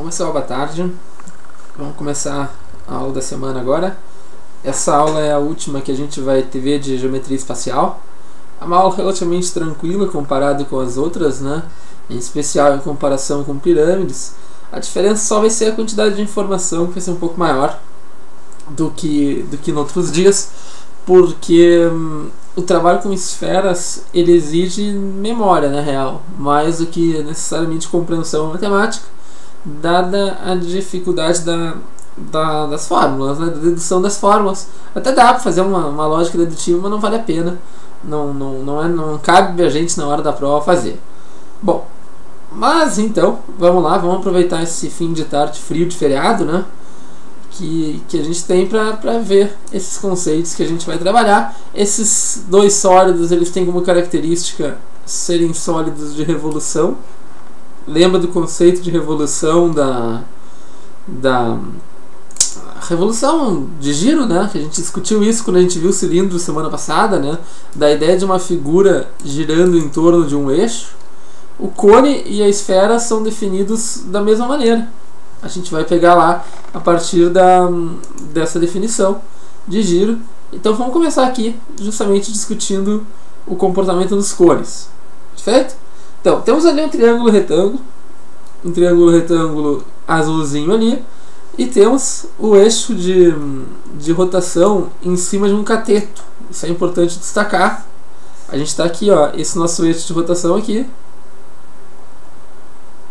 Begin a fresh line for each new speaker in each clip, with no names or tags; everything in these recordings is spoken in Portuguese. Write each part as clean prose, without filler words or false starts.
Pessoal, boa tarde. Vamos começar a aula da semana agora. Essa aula é a última que a gente vai ver de geometria espacial. É uma aula relativamente tranquila comparado com as outras, né? Em especial em comparação com pirâmides. A diferença só vai ser a quantidade de informação, que vai ser um pouco maior do que em outros dias, porque o trabalho com esferas ele exige memória, na real, mais do que necessariamente compreensão matemática, dada a dificuldade das fórmulas, né, da dedução das fórmulas. Até dá para fazer uma lógica dedutiva, mas não vale a pena, não cabe a gente na hora da prova fazer. Bom, mas então, vamos lá, vamos aproveitar esse fim de tarde frio de feriado, né, que a gente tem para ver esses conceitos que a gente vai trabalhar. Esses dois sólidos, eles têm como característica serem sólidos de revolução. Lembra do conceito de revolução da revolução de giro, né? Que a gente discutiu isso quando a gente viu o cilindro semana passada, né? Da ideia de uma figura girando em torno de um eixo. O cone e a esfera são definidos da mesma maneira. A gente vai pegar lá a partir dessa definição de giro. Então vamos começar aqui justamente discutindo o comportamento dos cones. Perfeito? Então, temos ali um triângulo retângulo azulzinho ali, e temos o eixo de rotação em cima de um cateto. Isso é importante destacar. A gente está aqui, ó, esse nosso eixo de rotação aqui,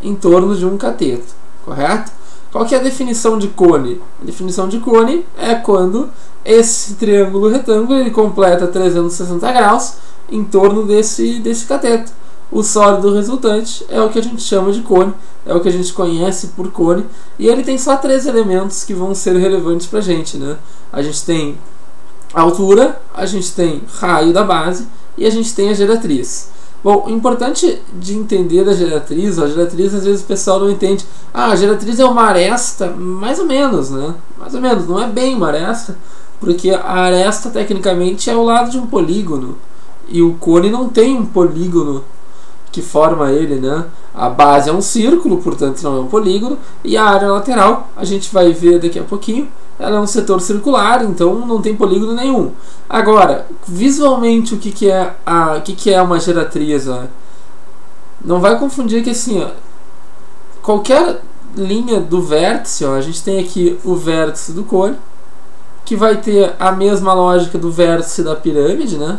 em torno de um cateto, correto? Qual que é a definição de cone? A definição de cone é quando esse triângulo retângulo ele completa 360 graus em torno desse cateto. O sólido resultante é o que a gente chama de cone, é o que a gente conhece por cone, e ele tem só 3 elementos que vão ser relevantes para a gente, né? A gente tem a altura, a gente tem raio da base e a gente tem a geratriz. Bom, o importante de entender a geratriz às vezes o pessoal não entende. A geratriz é uma aresta, mais ou menos, né? Mais ou menos, não é bem uma aresta, porque a aresta tecnicamente é o lado de um polígono, e o cone não tem um polígono que forma ele, né? A base é um círculo, portanto não é um polígono, e a área lateral, a gente vai ver daqui a pouquinho, ela é um setor circular, então não tem polígono nenhum. Agora, visualmente, o que é uma geratriz? Ó? Não vai confundir que assim, ó, qualquer linha do vértice, ó, a gente tem aqui o vértice do cone, que vai ter a mesma lógica do vértice da pirâmide, né?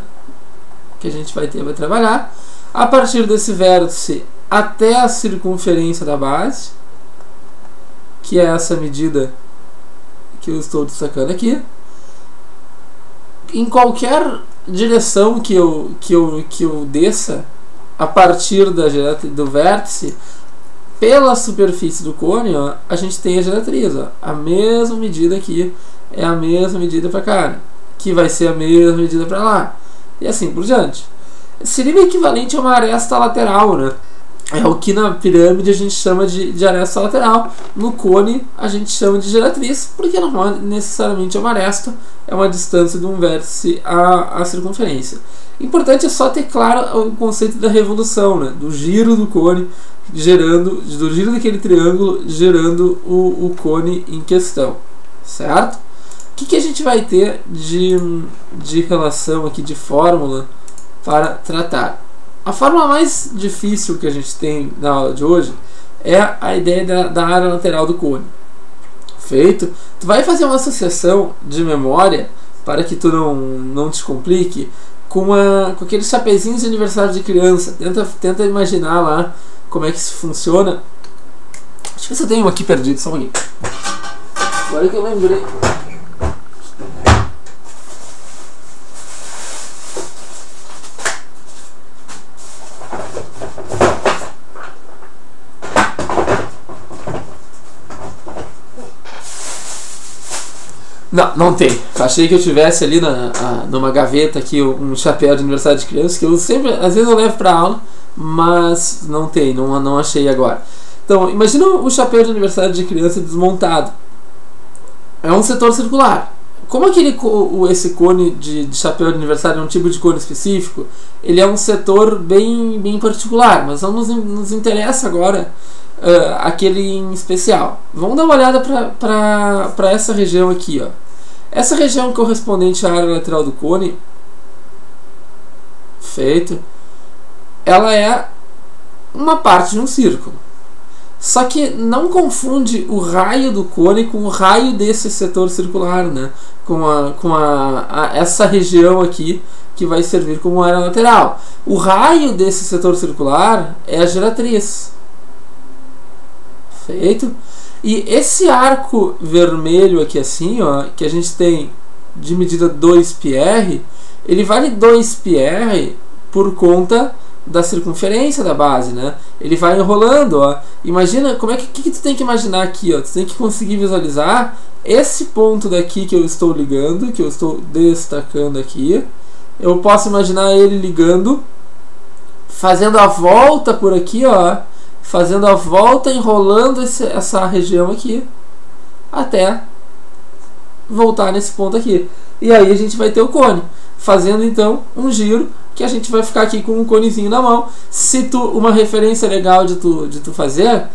Que a gente vai trabalhar. A partir desse vértice até a circunferência da base, que é essa medida que eu estou destacando aqui. Em qualquer direção que eu desça a partir do vértice pela superfície do cone, ó, a gente tem a geratriz, ó. A mesma medida aqui é a mesma medida para cá, que vai ser a mesma medida para lá, e assim por diante. Seria o equivalente a uma aresta lateral, né? É o que na pirâmide a gente chama de aresta lateral. No cone a gente chama de geratriz, porque não é necessariamente uma aresta, é uma distância de um vértice à circunferência. Importante é só ter claro o conceito da revolução, né? Do giro do cone do giro daquele triângulo gerando o cone em questão, certo? O que a gente vai ter de relação aqui, de fórmula para tratar? A fórmula mais difícil que a gente tem na aula de hoje é a ideia da área lateral do cone. Feito? Tu vai fazer uma associação de memória para que tu não te complique com aqueles chapezinhos de aniversário de criança. Tenta imaginar lá como é que isso funciona. Acho que eu tenho um aqui perdido, só um pouquinho. Agora que eu lembrei. Não tem. Achei que eu tivesse ali numa gaveta aqui um chapéu de aniversário de criança, que eu sempre, às vezes eu levo para aula, mas não tem, não achei agora. Então, imagina o chapéu de aniversário de criança desmontado. É um setor circular. Como esse cone de chapéu de aniversário é um tipo de cone específico, ele é um setor bem particular, mas não nos interessa agora aquele em especial. Vamos dar uma olhada para essa região aqui, ó. Essa região correspondente à área lateral do cone, feito, ela é uma parte de um círculo. Só que não confunde o raio do cone com o raio desse setor circular, né? Com essa região aqui que vai servir como área lateral. O raio desse setor circular é a geratriz. Feito? E esse arco vermelho aqui assim, ó, que a gente tem de medida 2πr, ele vale 2πr por conta da circunferência da base, né? Ele vai enrolando, ó. Imagina, como é que tu tem que imaginar aqui, ó? Tu tem que conseguir visualizar esse ponto daqui que eu estou ligando, que eu estou destacando aqui. Eu posso imaginar ele ligando, fazendo a volta por aqui, ó, fazendo a volta, enrolando essa região aqui, até voltar nesse ponto aqui. E aí a gente vai ter o cone, fazendo então um giro, que a gente vai ficar aqui com um conezinho na mão. Uma referência legal de tu fazer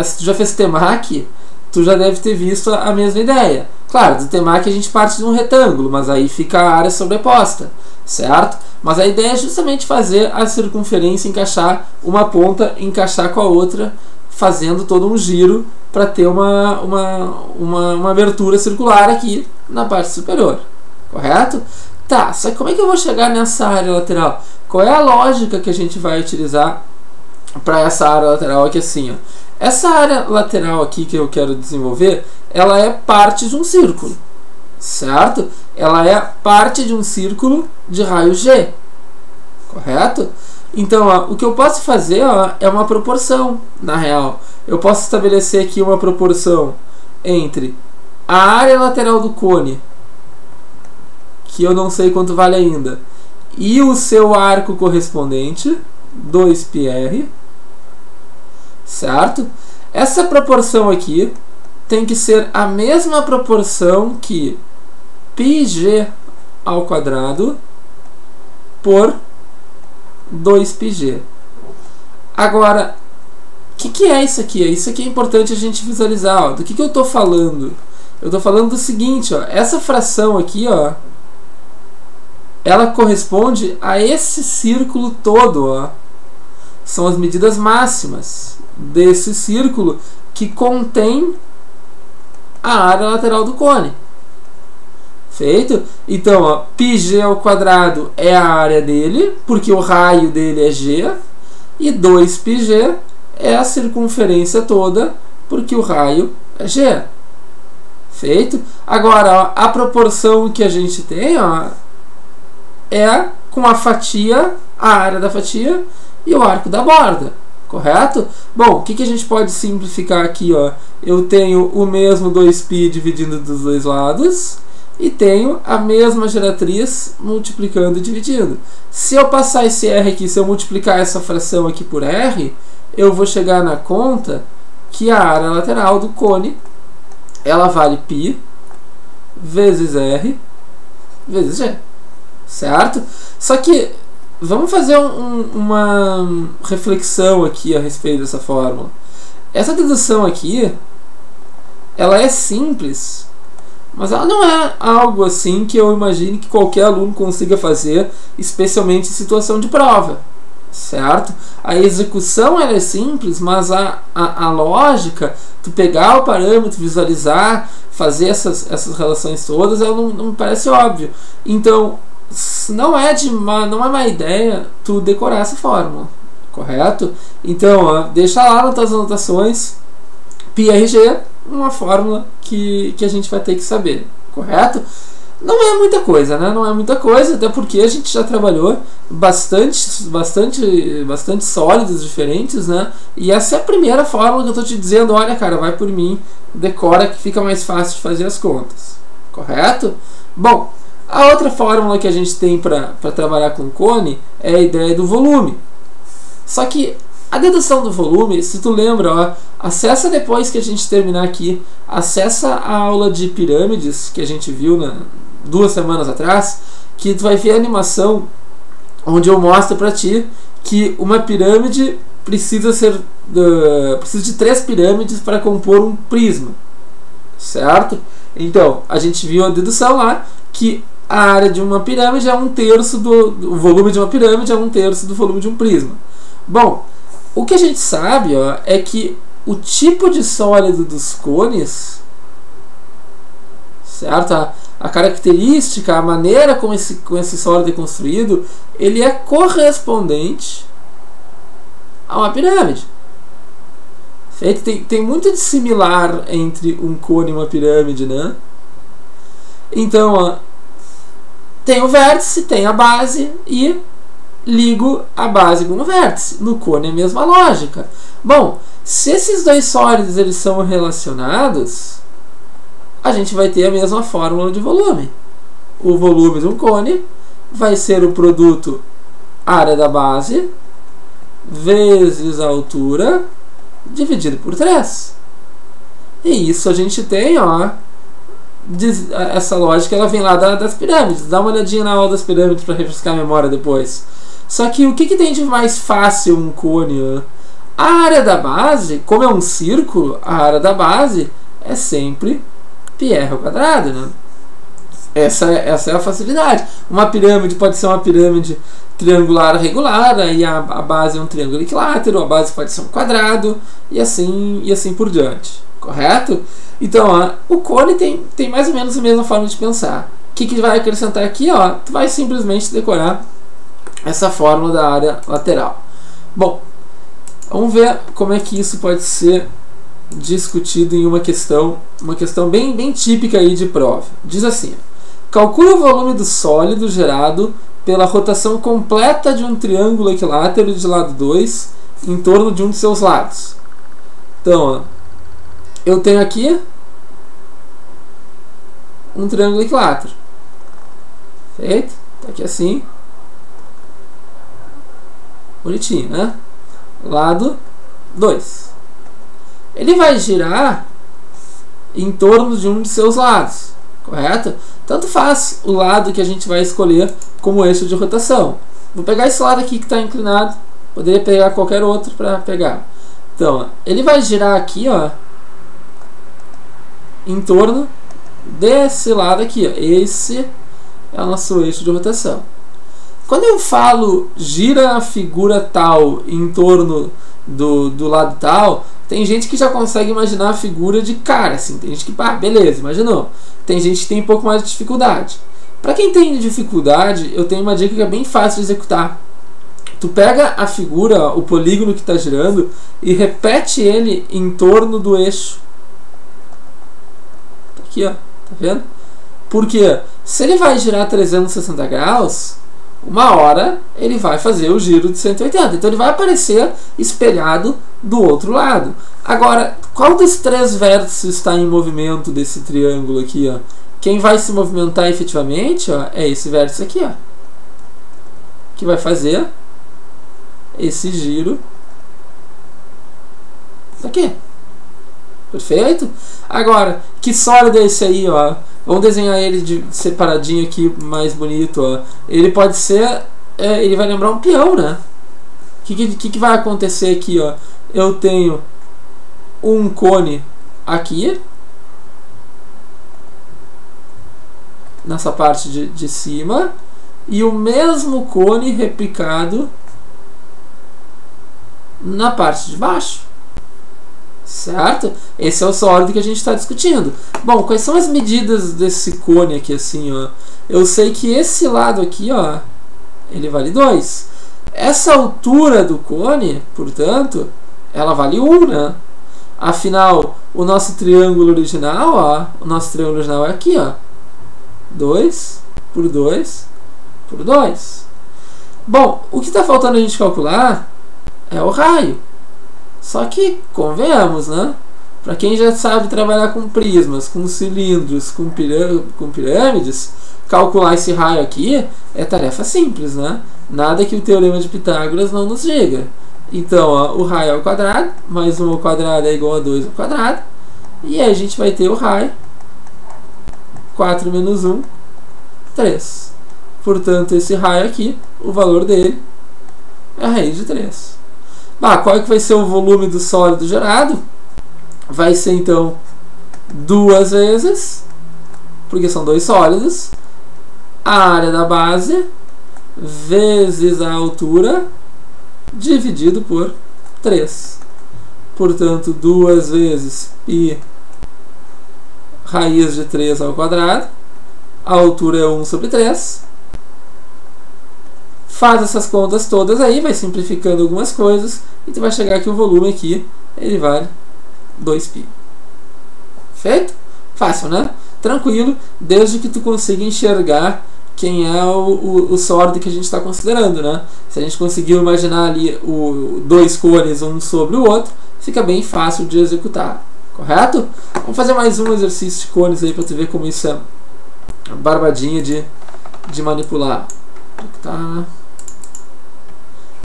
se tu já fez temaki, tu já deve ter visto a mesma ideia. Claro, do temaki a gente parte de um retângulo, mas aí fica a área sobreposta, certo? Mas a ideia é justamente fazer a circunferência encaixar, uma ponta encaixar com a outra, fazendo todo um giro para ter uma abertura circular aqui na parte superior, correto? Tá, só que como é que eu vou chegar nessa área lateral? Qual é a lógica que a gente vai utilizar para essa área lateral aqui assim, ó? Essa área lateral aqui que eu quero desenvolver, ela é parte de um círculo, certo? Ela é parte de um círculo de raio G, correto? Então, ó, o que eu posso fazer, ó, é uma proporção, na real. Eu posso estabelecer aqui uma proporção entre a área lateral do cone, que eu não sei quanto vale ainda, e o seu arco correspondente, 2πr, certo? Essa proporção aqui tem que ser a mesma proporção que πg ao quadrado por 2πg. Agora, o que é isso aqui? Isso aqui é importante a gente visualizar. Ó. Do que eu estou falando? Eu estou falando do seguinte, ó, essa fração aqui, ó, ela corresponde a esse círculo todo, ó. São as medidas máximas desse círculo que contém a área lateral do cone. Feito? Então, ó, πg ao quadrado é a área dele, porque o raio dele é g, e 2πg é a circunferência toda, porque o raio é g. Feito? Agora, ó, a proporção que a gente tem, ó, é com a fatia, a área da fatia e o arco da borda, correto? Bom, o que a gente pode simplificar aqui, ó? Eu tenho o mesmo 2π dividindo dos dois lados e tenho a mesma geratriz multiplicando e dividindo. Se eu passar esse r aqui, se eu multiplicar essa fração aqui por r, eu vou chegar na conta que a área lateral do cone, ela vale π vezes r vezes g. Certo? Só que vamos fazer uma reflexão aqui a respeito dessa fórmula. Essa dedução aqui, ela é simples, mas ela não é algo assim que eu imagine que qualquer aluno consiga fazer, especialmente em situação de prova, certo? A execução ela é simples, mas a lógica, tu pegar o parâmetro, visualizar, fazer essas relações todas, ela não me parece óbvio. Então, não é má ideia tu decorar essa fórmula, correto? Então, ó, deixa lá nas tuas anotações πRG, uma fórmula que a gente vai ter que saber, correto? Não é muita coisa, né? Não é muita coisa, até porque a gente já trabalhou bastante sólidos diferentes, né? E essa é a primeira fórmula que eu estou te dizendo, olha, cara, vai por mim, decora que fica mais fácil de fazer as contas, correto? Bom, a outra fórmula que a gente tem para trabalhar com cone é a ideia do volume. Só que a dedução do volume, se tu lembra, ó, acessa depois que a gente terminar aqui, acessa a aula de pirâmides que a gente viu 2 semanas atrás, que tu vai ver a animação onde eu mostro para ti que uma pirâmide precisa de 3 pirâmides para compor um prisma, certo? Então, a gente viu a dedução lá que a área de uma pirâmide é 1/3 o volume de uma pirâmide é 1/3 do volume de um prisma. Bom, o que a gente sabe, ó, é que o tipo de sólido dos cones, certo? A característica, a maneira como esse sólido é construído, ele é correspondente a uma pirâmide. Tem muito de similar entre um cone e uma pirâmide, né? Então, ó, tem o vértice, tem a base e ligo a base com o vértice. No cone é a mesma lógica. Bom, se esses dois sólidos eles são relacionados, a gente vai ter a mesma fórmula de volume. O volume de um cone vai ser o produto área da base vezes a altura dividido por 3. E isso a gente tem, ó, essa lógica ela vem lá das pirâmides. Dá uma olhadinha na aula das pirâmides para refrescar a memória depois. Só que o que tem de mais fácil um cone? Ó? A área da base, como é um círculo, a área da base é sempre πr ao quadrado, né? Essa é a facilidade. Uma pirâmide pode ser uma pirâmide triangular regular, aí a base é um triângulo equilátero, a base pode ser um quadrado, e assim por diante. Correto? Então, ó, o cone tem mais ou menos a mesma forma de pensar. O que vai acrescentar aqui? Ó, tu vai simplesmente decorar essa fórmula da área lateral. Bom, vamos ver como é que isso pode ser discutido em uma questão bem típica aí de prova. Diz assim: calcule o volume do sólido gerado pela rotação completa de um triângulo equilátero de lado 2 em torno de um de seus lados. Então, ó, eu tenho aqui um triângulo equilátero. Feito? Tá aqui assim. Bonitinho, né? Lado 2. Ele vai girar em torno de um de seus lados, correto? Tanto faz o lado que a gente vai escolher como eixo de rotação. Vou pegar esse lado aqui que está inclinado, poderia pegar qualquer outro para pegar. Então, ó, ele vai girar aqui, ó, em torno desse lado aqui, ó. Esse é o nosso eixo de rotação. Quando eu falo gira a figura tal em torno do lado tal, tem gente que já consegue imaginar a figura de cara, assim. Tem gente que, beleza, imaginou. Tem gente que tem um pouco mais de dificuldade. Para quem tem dificuldade, eu tenho uma dica que é bem fácil de executar. Tu pega a figura, o polígono que está girando, e repete ele em torno do eixo. Aqui, ó, tá vendo? Porque se ele vai girar 360 graus, uma hora ele vai fazer o giro de 180. Então ele vai aparecer espelhado do outro lado. Agora, qual dos 3 vértices está em movimento desse triângulo aqui, ó? Quem vai se movimentar efetivamente, ó, é esse vértice aqui, ó, que vai fazer esse giro aqui. Perfeito? Agora, que sólido é esse aí, ó? Vamos desenhar ele separadinho aqui, mais bonito, ó. Ele pode ser, ele vai lembrar um peão, né? O que vai acontecer aqui, ó? Eu tenho um cone aqui, nessa parte de cima, e o mesmo cone replicado na parte de baixo. Certo? Esse é o sólido que a gente está discutindo. Bom, quais são as medidas desse cone aqui, assim, ó? Eu sei que esse lado aqui, ó, ele vale 2. Essa altura do cone, portanto, ela vale 1, né? Afinal, o nosso triângulo original, ó, o nosso triângulo original é aqui, ó. 2 por 2 por 2. Bom, o que está faltando a gente calcular é o raio. Só que, convenhamos, né? Para quem já sabe trabalhar com prismas, com cilindros, com pirâmides, calcular esse raio aqui é tarefa simples, né? Nada que o teorema de Pitágoras não nos diga. Então, ó, o raio ao quadrado, mais 1 ao quadrado é igual a 2 ao quadrado. E aí a gente vai ter o raio. 4 menos 1, 3. Portanto, esse raio aqui, o valor dele é a raiz de 3. Qual é que vai ser o volume do sólido gerado? Vai ser então 2 vezes, porque são 2 sólidos, a área da base vezes a altura dividido por 3. Portanto, 2 vezes π raiz de 3 ao quadrado. A altura é 1 sobre 3. Faz essas contas todas aí, vai simplificando algumas coisas e tu vai chegar que o volume aqui ele vale 2π. Feito? Fácil, né? Tranquilo, desde que tu consiga enxergar quem é o sólido que a gente está considerando, né? Se a gente conseguiu imaginar ali dois cones um sobre o outro, fica bem fácil de executar, correto? Vamos fazer mais um exercício de cones aí para tu ver como isso é barbadinha de manipular. Tá.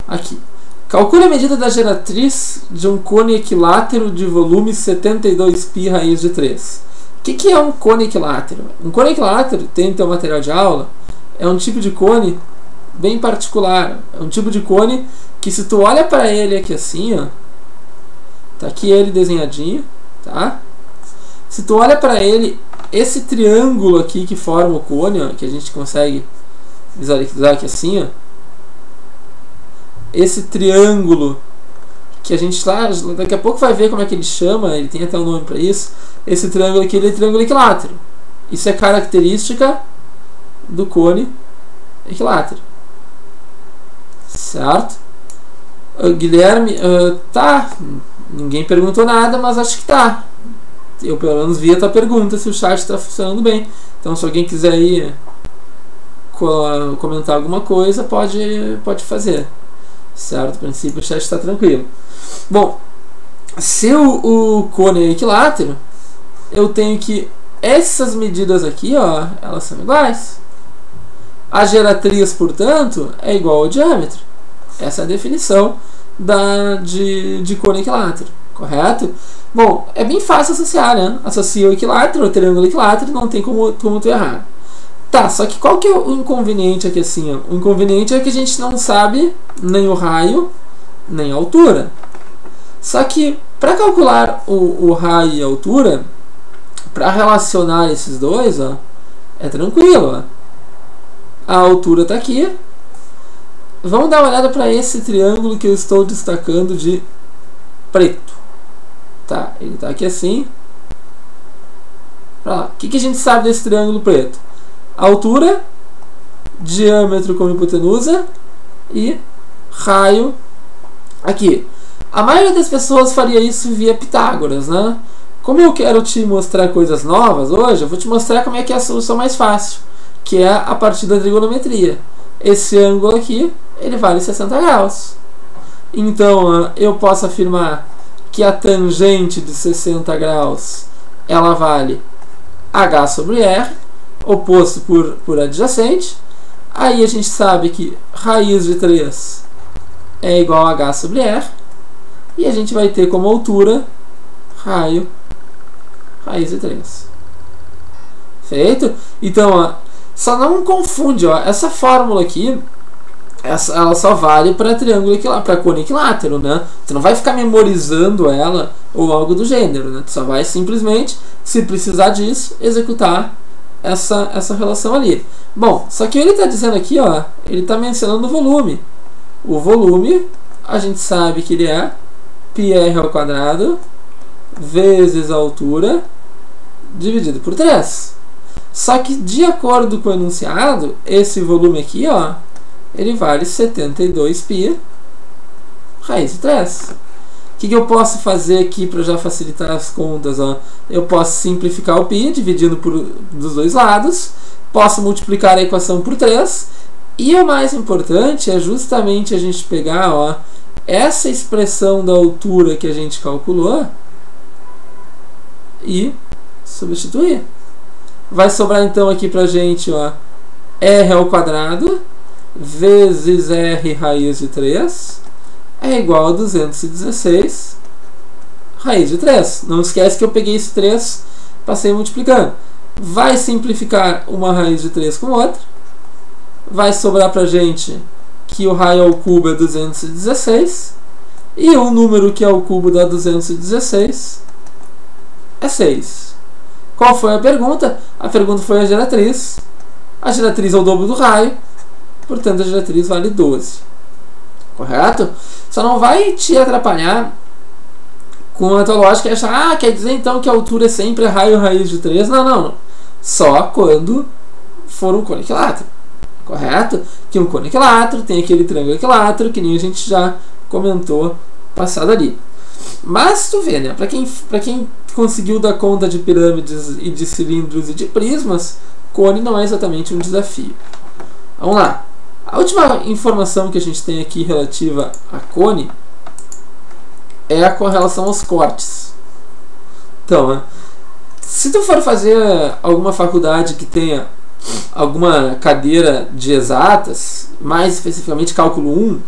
Aqui. Calcule a medida da geratriz de um cone equilátero de volume 72π raiz de 3. O que é um cone equilátero? Um cone equilátero, tem no teu material de aula, é um tipo de cone bem particular. É um tipo de cone que, se tu olha para ele aqui assim, ó, tá aqui ele desenhadinho, tá? Se tu olha para ele, esse triângulo aqui que forma o cone, ó, que a gente consegue visualizar aqui assim, ó, esse triângulo que a gente daqui a pouco vai ver como é que ele chama, ele tem até um nome para isso. Esse triângulo aqui, ele é triângulo equilátero. Isso é característica do cone equilátero, certo? Guilherme, tá, ninguém perguntou nada, mas acho que tá. Eu pelo menos vi a tua pergunta, se o chat está funcionando bem. Então, se alguém quiser aí comentar alguma coisa, pode fazer, certo? No princípio o chat está tranquilo. Bom, se o cone é equilátero, eu tenho que essas medidas aqui, ó, elas são iguais. A geratriz, portanto, é igual ao diâmetro. Essa é a definição de cone equilátero, correto? Bom, é bem fácil associar, né? Associa o equilátero, o triângulo equilátero, não tem como tu errar. Tá, só que qual que é o inconveniente aqui assim, ó? O inconveniente é que a gente não sabe nem o raio, nem a altura. Só que, para calcular o raio e a altura, para relacionar esses dois, ó, é tranquilo, ó. A altura está aqui. Vamos dar uma olhada para esse triângulo que eu estou destacando de preto. Tá, ele está aqui assim. Pra lá. O que a gente sabe desse triângulo preto? Altura, diâmetro como hipotenusa e raio aqui. A maioria das pessoas faria isso via Pitágoras, né? Como eu quero te mostrar coisas novas hoje, eu vou te mostrar como é que é a solução mais fácil, que é a partir da trigonometria. Esse ângulo aqui, ele vale 60 graus. Então, eu posso afirmar que a tangente de 60 graus, ela vale H sobre R, oposto por adjacente. Aí a gente sabe que raiz de 3 é igual a H sobre R. E a gente vai ter como altura raio raiz de 3. Feito? Então, ó, só não confunde, ó, essa fórmula aqui, ela só vale para triângulo equilátero, para cone equilátero, né? Tu não vai ficar memorizando ela ou algo do gênero, né? Tu só vai simplesmente, se precisar disso, executar essa relação ali. Bom, só que ele está dizendo aqui, ó, ele está mencionando o volume. O volume, a gente sabe que ele é πr ao quadrado vezes a altura dividido por 3. Só que, de acordo com o enunciado, esse volume aqui, ó, ele vale 72π raiz de 3. O que eu posso fazer aqui para já facilitar as contas? Ó? Eu posso simplificar o π, dividindo dos dois lados. Posso multiplicar a equação por 3. E o mais importante é justamente a gente pegar, ó, essa expressão da altura que a gente calculou e substituir. Vai sobrar então aqui pra gente, ó, R ao quadrado vezes R raiz de 3 é igual a 216 raiz de 3. Não esquece que eu peguei esse 3, passei multiplicando. Vai simplificar uma raiz de 3 com outra. Vai sobrar pra gente que o raio ao cubo é 216. E o número que é o cubo da 216 é 6. Qual foi a pergunta? A pergunta foi a geratriz. A geratriz é o dobro do raio, portanto a geratriz vale 12. Correto? Só não vai te atrapalhar com a tua lógica e achar, quer dizer então que a altura é sempre raio raiz de 3. Não, não. Só quando for um cone equilátero. Correto? Que um cone equilátero tem aquele triângulo equilátero, que nem a gente já comentou passado ali. Mas tu vê, né? Para quem conseguiu dar conta de pirâmides e de cilindros e de prismas, cone não é exatamente um desafio. Vamos lá. A última informação que a gente tem aqui relativa a cone é com relação aos cortes. Então, se tu for fazer alguma faculdade que tenha alguma cadeira de exatas, mais especificamente cálculo 1,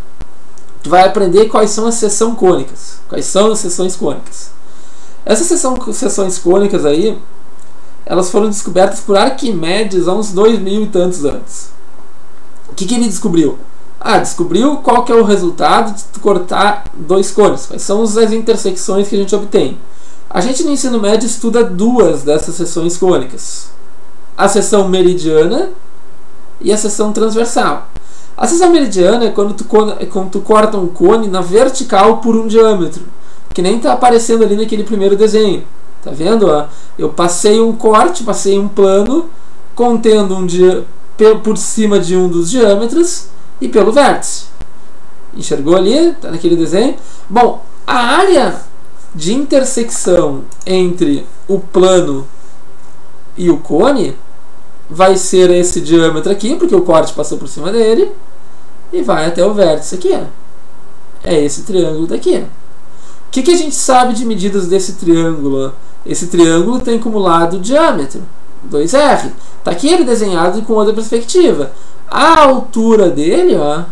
tu vai aprender quais são as seções cônicas. Quais são as seções cônicas? Essas seções cônicas aí, elas foram descobertas por Arquimedes há uns 2000 e tantos anos. O que ele descobriu? Descobriu qual que é o resultado de tu cortar dois cones. Quais são as intersecções que a gente obtém? A gente no ensino médio estuda duas dessas seções cônicas. A seção meridiana e a seção transversal. A seção meridiana é quando tu corta um cone na vertical por um diâmetro, que nem está aparecendo ali naquele primeiro desenho. Tá vendo? Eu passei um corte, passei um plano contendo por cima de um dos diâmetros e pelo vértice. Enxergou ali? Está naquele desenho? Bom, a área de intersecção entre o plano e o cone vai ser esse diâmetro aqui, porque o corte passou por cima dele, e vai até o vértice aqui. É esse triângulo daqui. O que a gente sabe de medidas desse triângulo? Esse triângulo tem como lado o diâmetro, 2R. Está aqui ele desenhado com outra perspectiva. A altura dele, a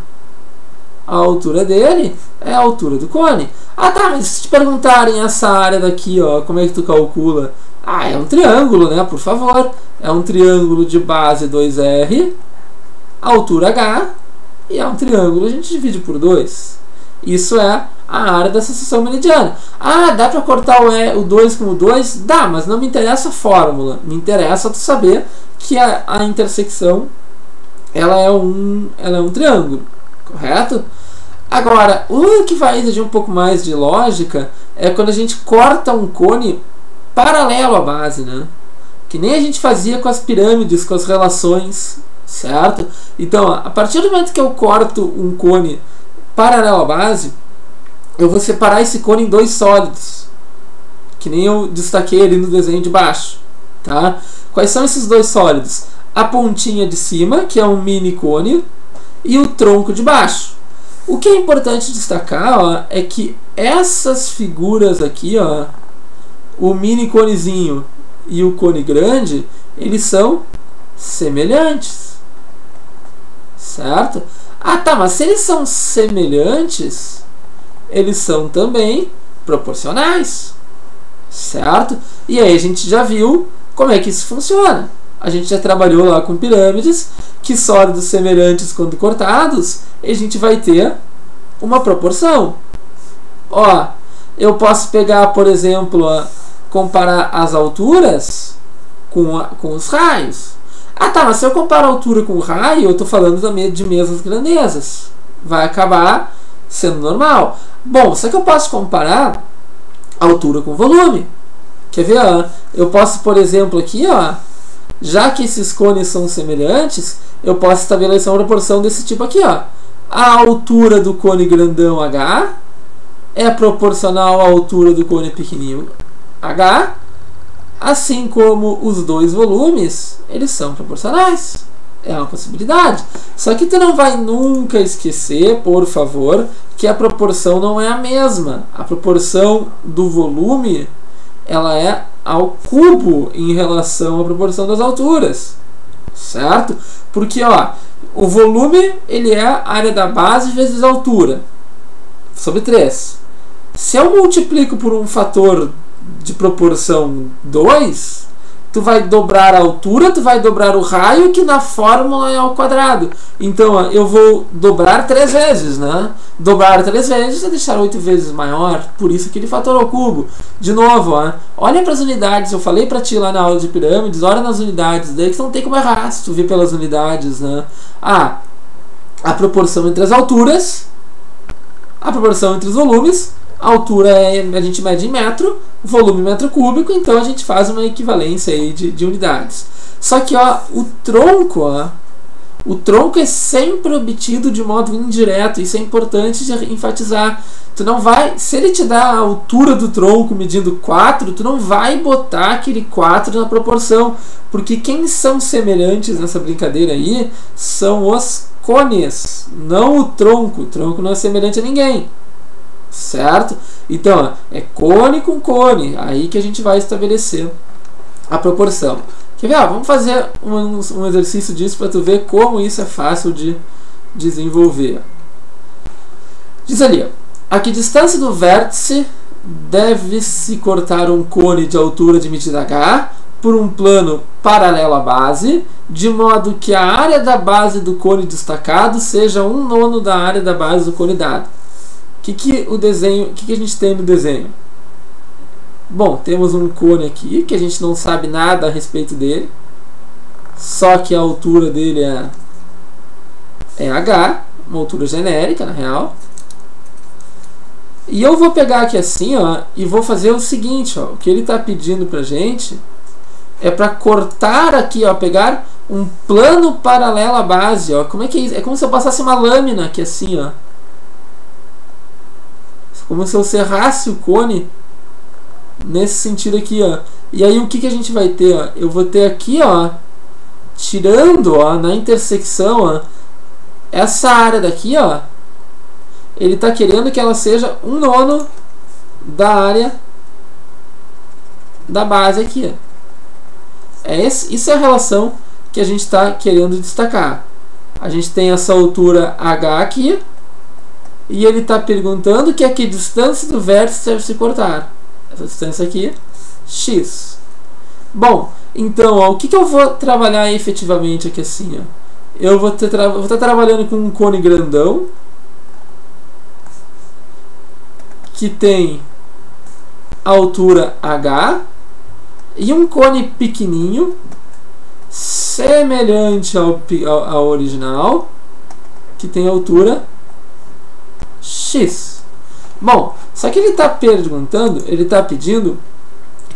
altura dele é a altura do cone. Mas se te perguntarem essa área daqui, como é que tu calcula? É um triângulo, né? Por favor. É um triângulo de base 2R, altura H, e é um triângulo, a gente divide por 2. Isso é a área dessa seção meridiana. Dá para cortar o 2 com o 2? Dá, mas não me interessa a fórmula. Me interessa tu saber que a intersecção ela é um triângulo, correto? Agora, o que vai exigir um pouco mais de lógica é quando a gente corta um cone paralelo à base, né? Que nem a gente fazia com as pirâmides, com as relações, certo? Então, a partir do momento que eu corto um cone paralelo à base, eu vou separar esse cone em dois sólidos, que nem eu destaquei ali no desenho de baixo, tá? Quais são esses dois sólidos? A pontinha de cima, que é um mini cone, e o tronco de baixo. O que é importante destacar é que essas figuras aqui, o mini conezinho e o cone grande, eles são semelhantes, certo? Mas se eles são semelhantes, eles são também proporcionais, certo? E aí a gente já viu como é que isso funciona. A gente já trabalhou lá com pirâmides, que sólidos semelhantes quando cortados, a gente vai ter uma proporção. Eu posso pegar, por exemplo, comparar as alturas com os raios. Mas se eu comparo a altura com o raio, eu estou falando também de mesmas grandezas. Vai acabar sendo normal. Bom, só que eu posso comparar altura com volume. Quer ver? Eu posso, por exemplo, aqui, já que esses cones são semelhantes, eu posso estabelecer uma proporção desse tipo aqui. A altura do cone grandão H é proporcional à altura do cone pequenininho H, assim como os dois volumes, eles são proporcionais. É uma possibilidade. Só que tu não vai nunca esquecer, por favor, que a proporção não é a mesma. A proporção do volume, ela é ao cubo em relação à proporção das alturas, certo? Porque o volume ele é a área da base vezes a altura sobre 3. Se eu multiplico por um fator de proporção 2, tu vai dobrar a altura, tu vai dobrar o raio, que na fórmula é ao quadrado. Então, ó, eu vou dobrar 3 vezes, né? Dobrar 3 vezes é deixar 8 vezes maior, por isso aquele fator ao cubo. De novo, ó, olha para as unidades, eu falei para ti lá na aula de pirâmides, olha nas unidades, daí que tu não tem como errar se tu vir pelas unidades, né? Ah, a proporção entre as alturas, a proporção entre os volumes, a altura a gente mede em metro, volume em metro cúbico, então a gente faz uma equivalência aí de unidades. Só que ó, o tronco é sempre obtido de modo indireto, isso é importante de enfatizar. Tu não vai, se ele te dá a altura do tronco medindo 4, tu não vai botar aquele 4 na proporção, porque quem são semelhantes nessa brincadeira aí são os cones, não o tronco. O tronco não é semelhante a ninguém, certo? Então, é cone com cone, aí que a gente vai estabelecer a proporção. Quer ver? Vamos fazer um exercício disso para tu ver como isso é fácil de desenvolver. Diz ali, a que distância do vértice deve-se cortar um cone de altura de medida h por um plano paralelo à base, de modo que a área da base do cone destacado seja 1/9 da área da base do cone dado. O que a gente tem no desenho? Bom, temos um cone aqui que a gente não sabe nada a respeito dele, só que a altura dele é h, uma altura genérica na real. E eu vou pegar aqui assim, ó, e vou fazer o seguinte, ó, o que ele está pedindo pra gente é para cortar aqui, ó, pegar um plano paralelo à base, ó. Como é que é isso? É como se eu passasse uma lâmina aqui assim, ó. Como se eu serrasse o cone nesse sentido aqui, ó. E aí o que a gente vai ter, ó? Eu vou ter aqui, ó, tirando, ó, na intersecção, ó, essa área daqui, ó. Ele está querendo que ela seja 1/9 da área da base aqui, ó. Isso é a relação que a gente está querendo destacar. A gente tem essa altura h aqui, e ele está perguntando que a que distância do vértice deve se cortar. Essa distância aqui, x. Bom, então, ó, o que eu vou trabalhar efetivamente aqui assim? Ó? Eu vou estar trabalhando com um cone grandão, que tem altura h, e um cone pequenininho, semelhante ao original, que tem altura x. Bom, só que ele está perguntando, ele está pedindo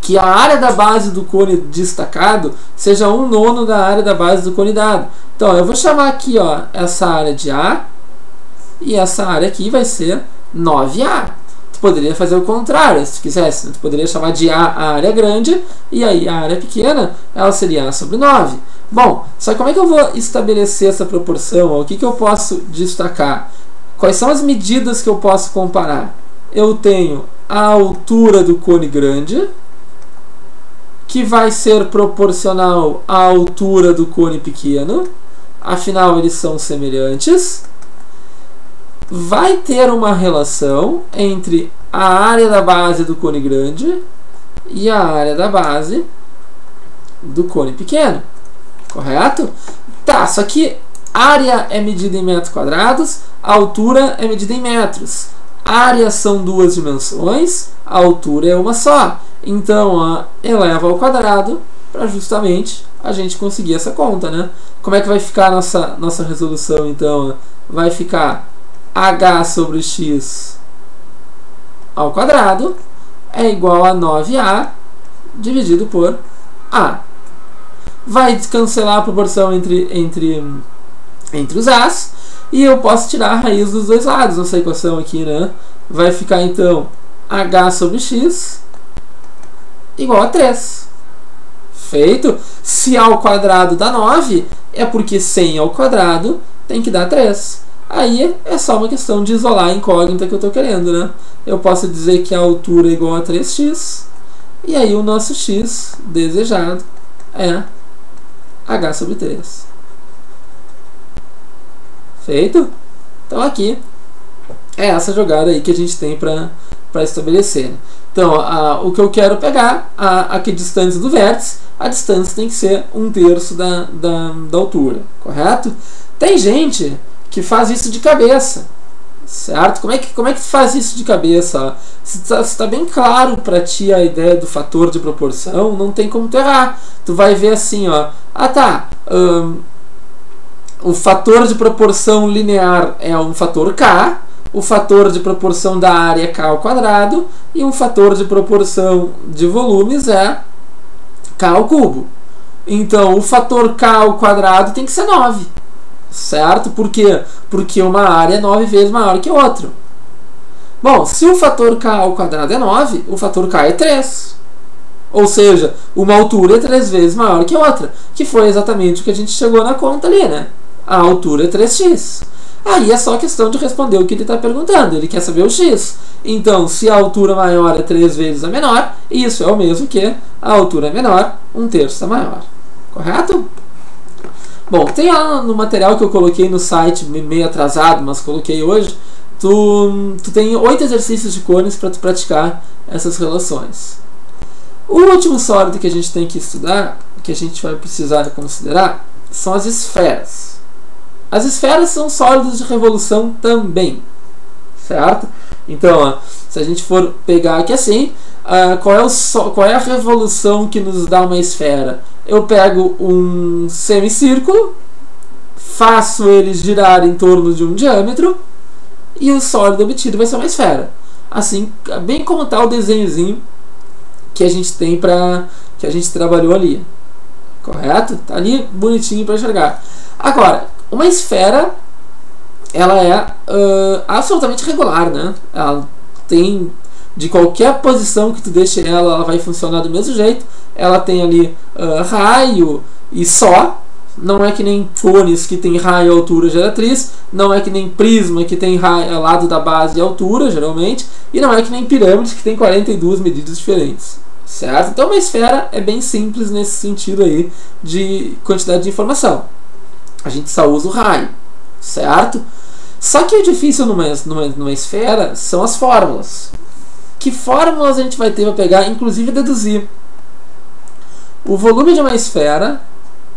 que a área da base do cone destacado seja 1/9 da área da base do cone dado. Então, eu vou chamar aqui, ó, essa área de A, e essa área aqui vai ser 9A. Tu poderia fazer o contrário, se tu quisesse. Tu poderia chamar de A área grande, e aí a área pequena, ela seria A sobre 9. Bom, só que como é que eu vou estabelecer essa proporção? O que eu posso destacar? Quais são as medidas que eu posso comparar? Eu tenho a altura do cone grande, que vai ser proporcional à altura do cone pequeno, afinal eles são semelhantes. Vai ter uma relação entre a área da base do cone grande e a área da base do cone pequeno, correto? Tá, só que área é medida em metros quadrados, a altura é medida em metros. Área são duas dimensões, a altura é uma só. Então, eleva ao quadrado para justamente a gente conseguir essa conta, né? Como é que vai ficar a nossa resolução, então? Vai ficar h sobre x ao quadrado é igual a 9a dividido por a. Vai cancelar a proporção entre os a's, e eu posso tirar a raiz dos dois lados nessa equação aqui, né? Vai ficar então h sobre x igual a 3. Feito? Se a ao quadrado dá 9, é porque 100 ao quadrado tem que dar 3. Aí é só uma questão de isolar a incógnita que eu estou querendo, né? Eu posso dizer que a altura é igual a 3x, e aí o nosso x desejado é h sobre 3. Feito? Então aqui é essa jogada aí que a gente tem para estabelecer. Então, o que eu quero pegar, a distância do vértice, a distância tem que ser 1/3 da altura, correto? Tem gente que faz isso de cabeça, certo? Como é que tu faz isso de cabeça? Se está bem claro para ti a ideia do fator de proporção, não tem como tu errar. Tu vai ver assim, ó, o fator de proporção linear é um fator k, o fator de proporção da área é k ao quadrado e um fator de proporção de volumes é k ao cubo. Então, o fator k ao quadrado tem que ser 9, certo? Por quê? Porque uma área é 9 vezes maior que outra. Bom, se o fator k ao quadrado é 9, o fator k é 3. Ou seja, uma altura é 3 vezes maior que outra, que foi exatamente o que a gente chegou na conta ali, né? A altura é 3x. Aí é só questão de responder o que ele está perguntando. Ele quer saber o x. Então, se a altura maior é 3 vezes a menor, isso é o mesmo que a altura menor, 1/3 da maior. Correto? Bom, tem lá no material que eu coloquei no site, meio atrasado, mas coloquei hoje, tu tem 8 exercícios de cones para tu praticar essas relações. O último sólido que a gente tem que estudar, que a gente vai precisar considerar, são as esferas. As esferas são sólidos de revolução também, certo? Então, ó, se a gente for pegar aqui assim, qual é a revolução que nos dá uma esfera? Eu pego um semicírculo, faço ele girar em torno de um diâmetro e o sólido obtido vai ser uma esfera. Assim, bem como está o desenhozinho que a gente tem que a gente trabalhou ali. Correto? Tá ali bonitinho para enxergar. Agora, uma esfera, ela é absolutamente regular, né? Ela tem, de qualquer posição que tu deixe ela vai funcionar do mesmo jeito. Ela tem ali raio e só. Não é que nem cones que tem raio, altura, geratriz. Não é que nem prisma que tem raio, lado da base e altura, geralmente. E não é que nem pirâmide que tem 42 medidas diferentes. Certo? Então uma esfera é bem simples nesse sentido aí de quantidade de informação. A gente só usa o raio, certo? Só que o difícil numa esfera são as fórmulas. Que fórmulas a gente vai ter para pegar, inclusive deduzir? O volume de uma esfera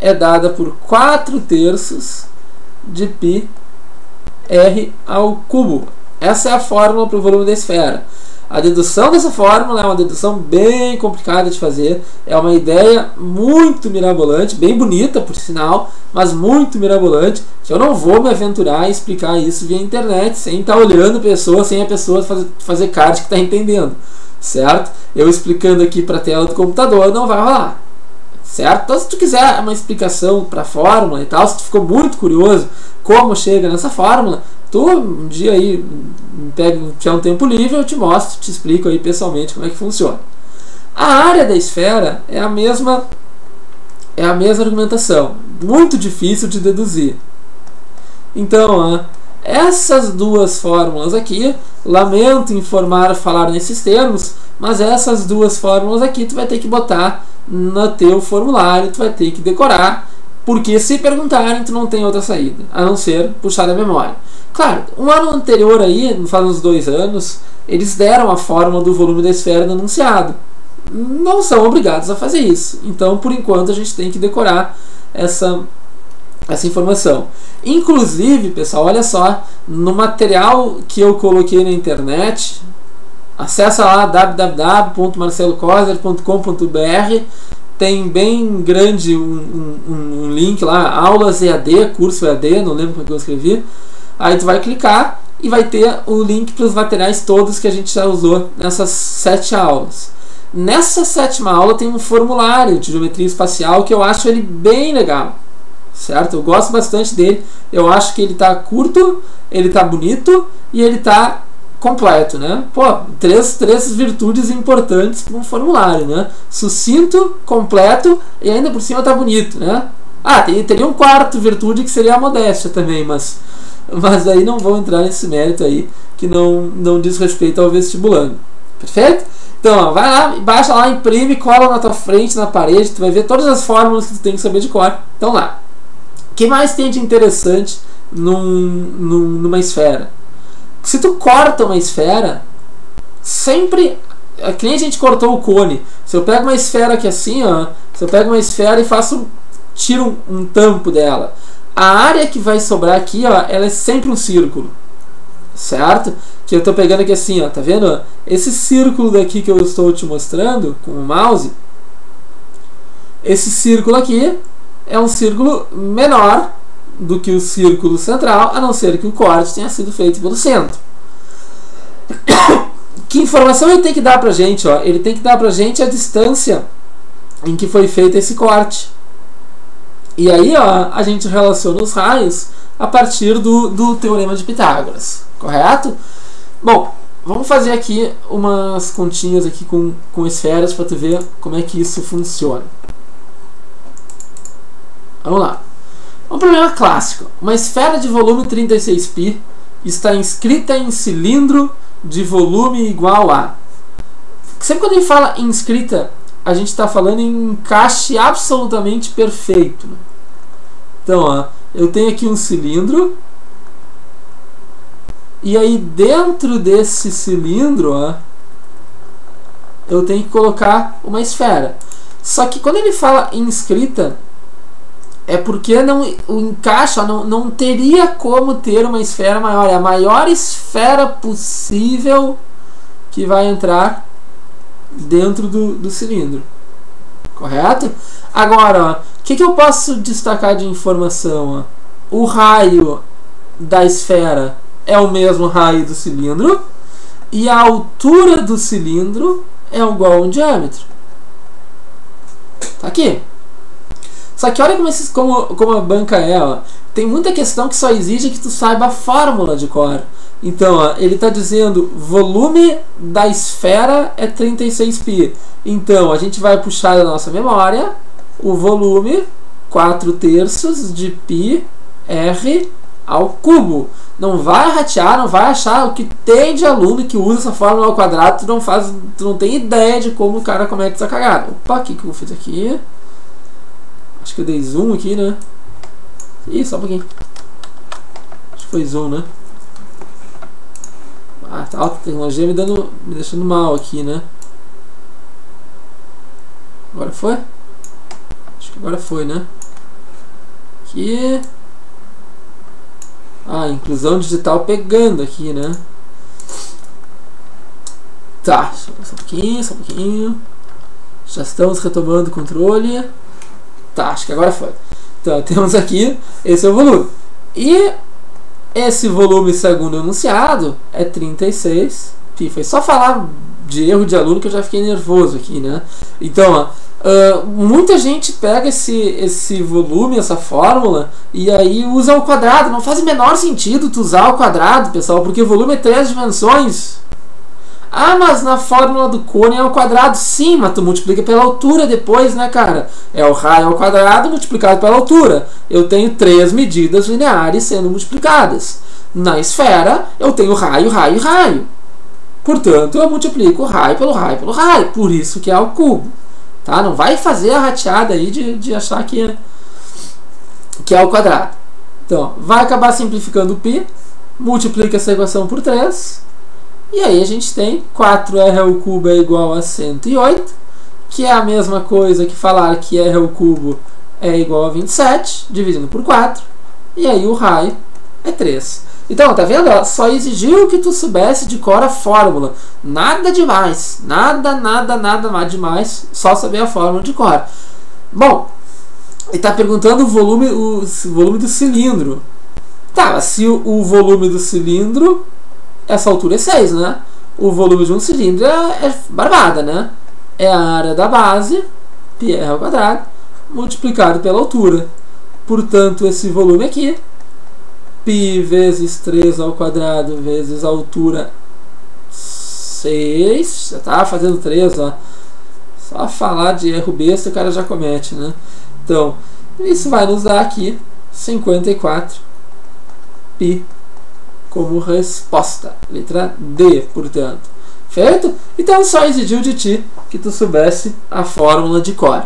é dada por 4/3 de π r ao cubo. Essa é a fórmula para o volume da esfera. A dedução dessa fórmula é uma dedução bem complicada de fazer, é uma ideia muito mirabolante, bem bonita por sinal, mas muito mirabolante, que eu não vou me aventurar a explicar isso via internet, sem estar olhando a pessoa, sem a pessoa fazer cara de que está entendendo, certo? Eu explicando aqui para a tela do computador não vai rolar, certo? Então se tu quiser uma explicação para a fórmula e tal, se tu ficou muito curioso como chega nessa fórmula, tu um dia aí tiver um tempo livre, eu te mostro, te explico aí pessoalmente como é que funciona. A área da esfera é a mesma argumentação, muito difícil de deduzir. Então, essas duas fórmulas aqui, lamento falar nesses termos, mas essas duas fórmulas aqui tu vai ter que botar no teu formulário, tu vai ter que decorar, porque se perguntarem, tu não tem outra saída, a não ser puxar da memória. Claro, um ano anterior aí, faz uns 2 anos, eles deram a fórmula do volume da esfera no enunciado. Não são obrigados a fazer isso. Então, por enquanto, a gente tem que decorar essa informação. Inclusive, pessoal, olha só, no material que eu coloquei na internet, acessa lá www.marcelocoser.com.br, tem bem grande um link lá, aulas EAD, curso EAD, não lembro como é que eu escrevi. Aí tu vai clicar e vai ter o link para os materiais todos que a gente já usou nessas 7 aulas. Nessa 7ª aula tem um formulário de geometria espacial que eu acho ele bem legal, certo? Eu gosto bastante dele, eu acho que ele está curto, ele está bonito e ele está completo, né? Pô, três virtudes importantes para um formulário, né? Sucinto, completo e ainda por cima tá bonito, né? Teria um quarto virtude que seria a modéstia também, mas aí não vou entrar nesse mérito aí que não diz respeito ao vestibulando. Perfeito? Então, vai lá, baixa lá, imprime, cola na tua frente, na parede, tu vai ver todas as fórmulas que tu tem que saber de cor. Então lá. O que mais tem de interessante numa esfera? Se tu corta uma esfera, sempre que nem a gente cortou o cone. Se eu pego uma esfera aqui assim, ó, se eu pego uma esfera e tiro um tampo dela, a área que vai sobrar aqui, ó, ela é sempre um círculo, certo? Que eu estou pegando aqui assim, ó, tá vendo? Esse círculo daqui que eu estou te mostrando com o mouse, esse círculo aqui é um círculo menor do que o círculo central, a não ser que o corte tenha sido feito pelo centro. Que informação ele tem que dar pra gente? Ó? Ele tem que dar pra gente a distância em que foi feito esse corte. E aí, ó, a gente relaciona os raios a partir do Teorema de Pitágoras, correto? Bom, vamos fazer aqui umas continhas aqui com esferas para tu ver como é que isso funciona. Vamos lá. Um problema clássico. Uma esfera de volume 36π está inscrita em cilindro de volume igual a... Sempre quando a gente fala inscrita, a gente está falando em encaixe absolutamente perfeito. Então, ó, eu tenho aqui um cilindro, e aí dentro desse cilindro, ó, eu tenho que colocar uma esfera. Só que quando ele fala inscrita, é porque o encaixe não teria como ter uma esfera maior. É a maior esfera possível que vai entrar dentro do cilindro. Correto? Agora, o que eu posso destacar de informação? Ó? O raio da esfera é o mesmo raio do cilindro e a altura do cilindro é igual ao diâmetro. Tá aqui. Só que olha como a banca é, ó. Tem muita questão que só exige que tu saiba a fórmula de cor. Então, ó, ele está dizendo volume da esfera é 36π. Então, a gente vai puxar da nossa memória o volume 4/3 de π r ao cubo. Não vai ratear, não vai achar o que tem de aluno que usa essa fórmula ao quadrado. Tu não tem ideia de como o cara comete essa cagada. Opa, o que eu fiz aqui? Acho que eu dei zoom aqui, né? Ih, só um pouquinho. Acho que foi zoom, né? Ah, tá, a tecnologia me deixando mal aqui, né? Agora foi? Acho que agora foi, né? Aqui. Ah, inclusão digital pegando aqui, né? Tá, só um pouquinho, só um pouquinho. Já estamos retomando o controle. Tá, acho que agora foi. Então, temos aqui, esse é o volume. E esse volume, segundo o enunciado, é 36π. Foi só falar de erro de aluno que eu já fiquei nervoso aqui, né? Então, ó, muita gente pega esse volume, essa fórmula, e aí usa o quadrado. Não faz o menor sentido tu usar o quadrado, pessoal, porque o volume é 3 dimensões. Ah, mas na fórmula do cone é ao quadrado. Sim, mas tu multiplica pela altura depois, né, cara? É o raio ao quadrado multiplicado pela altura. Eu tenho 3 medidas lineares sendo multiplicadas. Na esfera, eu tenho raio, raio, raio. Portanto, eu multiplico o raio pelo raio pelo raio. Por isso que é ao cubo. Tá? Não vai fazer a rateada aí de achar que é ao quadrado. Então, vai acabar simplificando o π. Multiplica essa equação por 3. E aí a gente tem 4r ao cubo é igual a 108, que é a mesma coisa que falar que r ao cubo é igual a 27, dividindo por 4. E aí o raio é 3. Então, tá vendo? Só exigiu que tu soubesse de cor a fórmula. Nada demais. Nada mais demais. Só saber a fórmula de cor. Bom, ele está perguntando o volume do cilindro. Tá, mas se o volume do cilindro... Essa altura é 6, né? O volume de um cilindro é barbada, né? É a área da base, πr ao quadrado, multiplicado pela altura. Portanto, esse volume aqui, π vezes 3 ao quadrado vezes a altura 6. Já tá fazendo 3, ó. Só falar de erro besta o cara já comete, né? Então, isso vai nos dar aqui 54 π como resposta. Letra D, portanto. Feito? Então só exigiu de ti que tu soubesse a fórmula de cor.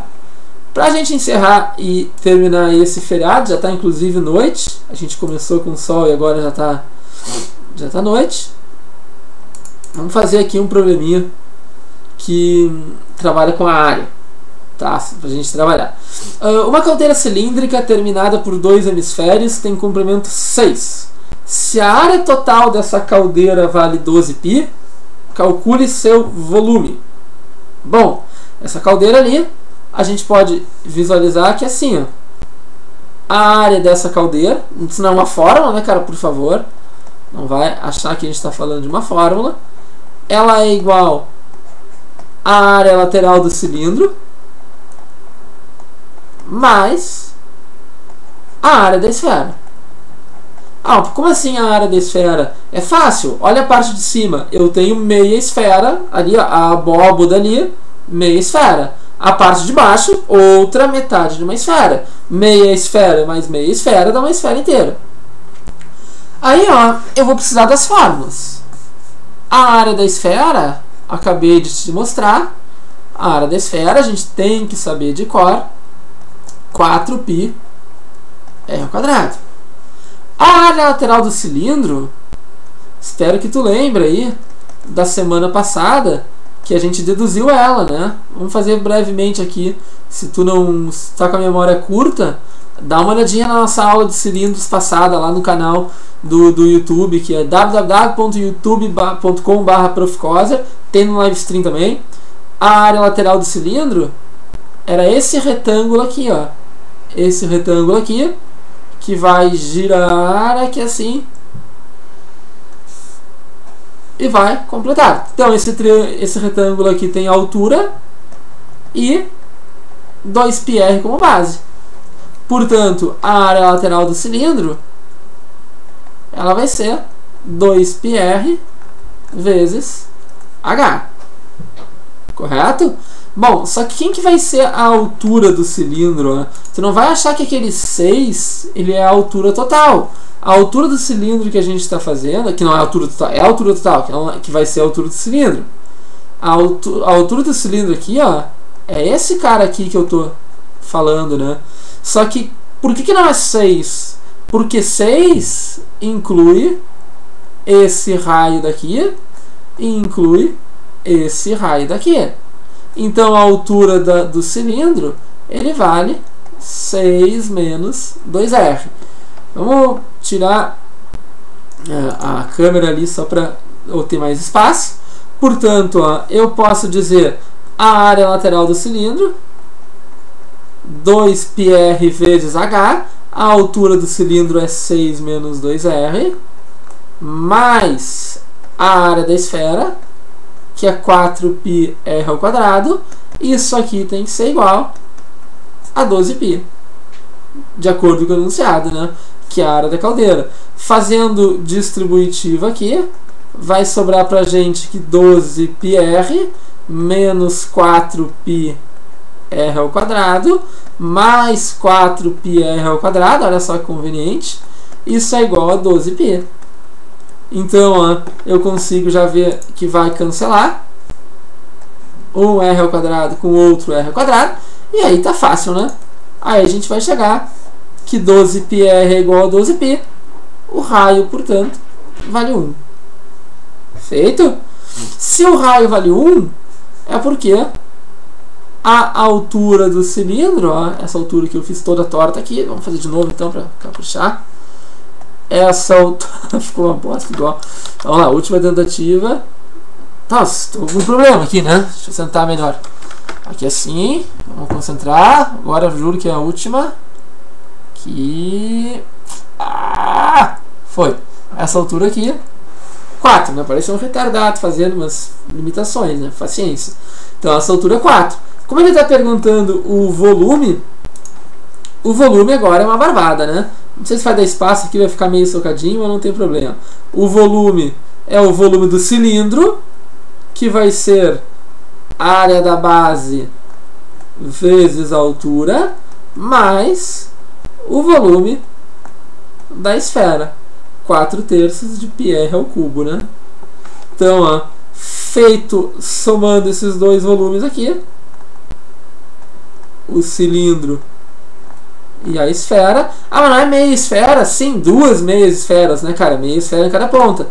Pra gente encerrar e terminar esse feriado, já está inclusive noite. A gente começou com sol e agora já tá noite. Vamos fazer aqui um probleminha que trabalha com a área, tá? Pra gente trabalhar. Uma caldeira cilíndrica terminada por 2 hemisférios tem comprimento 6. Se a área total dessa caldeira vale 12π, calcule seu volume. Bom, essa caldeira ali, a gente pode visualizar que é assim, ó. A área dessa caldeira, isso não é uma fórmula, né, cara, por favor. Não vai achar que a gente está falando de uma fórmula. Ela é igual à área lateral do cilindro mais a área da esfera. Como assim a área da esfera? É fácil, olha a parte de cima. Eu tenho meia esfera, ali a abóboda ali, meia esfera. A parte de baixo, outra metade de uma esfera. Meia esfera mais meia esfera dá uma esfera inteira. Aí, ó, eu vou precisar das fórmulas. A área da esfera, acabei de te mostrar. A área da esfera, a gente tem que saber de cor. 4πr². A área lateral do cilindro, espero que tu lembre aí da semana passada que a gente deduziu ela, né? Vamos fazer brevemente aqui. Se tu não está com a memória curta, dá uma olhadinha na nossa aula de cilindros passada lá no canal do YouTube, que é www.youtube.com/profcoser. Tem no live stream também. A área lateral do cilindro era esse retângulo aqui, ó. Esse retângulo aqui, que vai girar aqui assim e vai completar. Então esse retângulo aqui tem altura e 2πr como base. Portanto, a área lateral do cilindro, ela vai ser 2πr vezes h. Correto? Bom, só que quem que vai ser a altura do cilindro? Né? Você não vai achar que aquele 6 ele é a altura total. A altura do cilindro que a gente está fazendo, que não é a altura total, é a altura total, que vai ser a altura do cilindro. A altura do cilindro aqui, ó, é esse cara aqui que eu estou falando, né? Só que, por que não é 6? Porque 6 inclui esse raio daqui e inclui esse raio daqui. Então a altura do cilindro, ele vale 6 menos 2r. Vamos tirar a câmera ali só para eu ter mais espaço. Portanto, ó, eu posso dizer a área lateral do cilindro, 2πr vezes h. A altura do cilindro é 6 menos 2r, mais a área da esfera, que é 4πr². Isso aqui tem que ser igual a 12π, de acordo com o enunciado, né? Que é a área da caldeira. Fazendo distribuitivo aqui, vai sobrar pra gente que 12πr menos 4πr² mais 4πr², olha só que conveniente, isso é igual a 12π. Então, ó, eu consigo já ver que vai cancelar um r² com outro r², e aí tá fácil, né? Aí a gente vai chegar que 12πr é igual a 12π, o raio, portanto, vale 1. Feito? Se o raio vale 1, é porque a altura do cilindro, ó, essa altura que eu fiz toda torta aqui, vamos fazer de novo então para caprichar. Essa altura ficou uma bosta igual. Vamos lá, última tentativa. Nossa, estou com um problema aqui, né? Deixa eu sentar melhor. Aqui assim, vamos concentrar. Agora eu juro que é a última. Aqui. Foi. Essa altura aqui. 4, né? Parece um retardado fazendo umas limitações, né? Paciência. Então essa altura é 4. Como ele está perguntando o volume agora é uma barbada, né? Não sei se vai dar espaço aqui, vai ficar meio socadinho, mas não tem problema. O volume é o volume do cilindro, que vai ser a área da base vezes a altura, mais o volume da esfera. 4/3 de πr², né? Então, ó, feito somando esses dois volumes aqui, o cilindro e a esfera. Mas não é meia esfera? Sim, 2 meias esferas, né, cara? Meia esfera em cada ponta.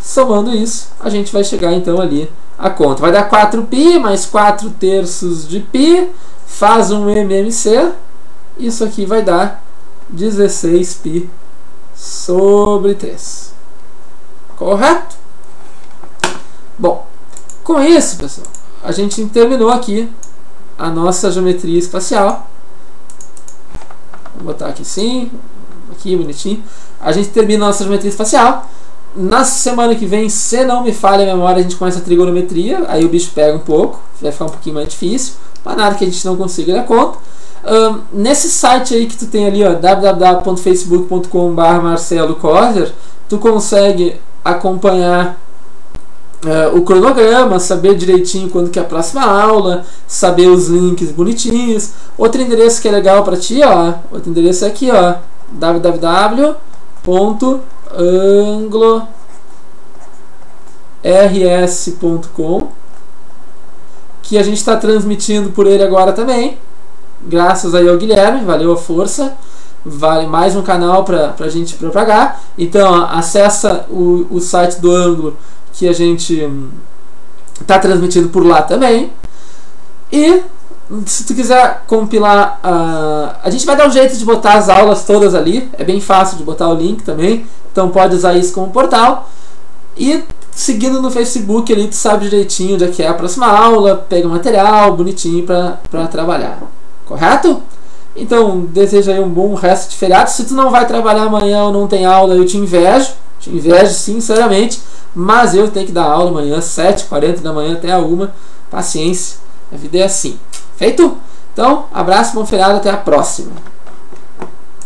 Somando isso, a gente vai chegar então ali a conta. Vai dar 4π mais 4/3 de π, faz um MMC, isso aqui vai dar 16π sobre 3. Correto? Bom, com isso, pessoal, a gente terminou aqui a nossa geometria espacial. Vou botar aqui assim, aqui bonitinho. A gente termina a nossa geometria espacial. Na semana que vem, se não me falha a memória, a gente começa a trigonometria. Aí o bicho pega um pouco, vai ficar um pouquinho mais difícil, mas nada que a gente não consiga dar conta. Nesse site aí que tu tem ali, ó, www.facebook.com/marcelocoser, tu consegue acompanhar o cronograma, saber direitinho quando que é a próxima aula, saber os links bonitinhos. Outro endereço que é legal para ti, ó, outro endereço é aqui, ó, www.anglors.com, que a gente está transmitindo por ele agora também, graças aí ao Guilherme, valeu a força, vale mais um canal para a gente propagar. Então, ó, acessa o site do Anglo, que a gente está transmitindo por lá também. E se tu quiser compilar, a gente vai dar um jeito de botar as aulas todas ali, é bem fácil de botar o link também, então pode usar isso como portal. E seguindo no Facebook ali, tu sabe direitinho onde é que é a próxima aula, pega o material bonitinho para trabalhar, correto? Então desejo aí um bom resto de feriado. Se tu não vai trabalhar amanhã ou não tem aula, eu te invejo sinceramente, mas eu tenho que dar aula amanhã, 7h40 da manhã até a 1h, paciência, a vida é assim. Feito? Então, abraço, bom feriado, até a próxima.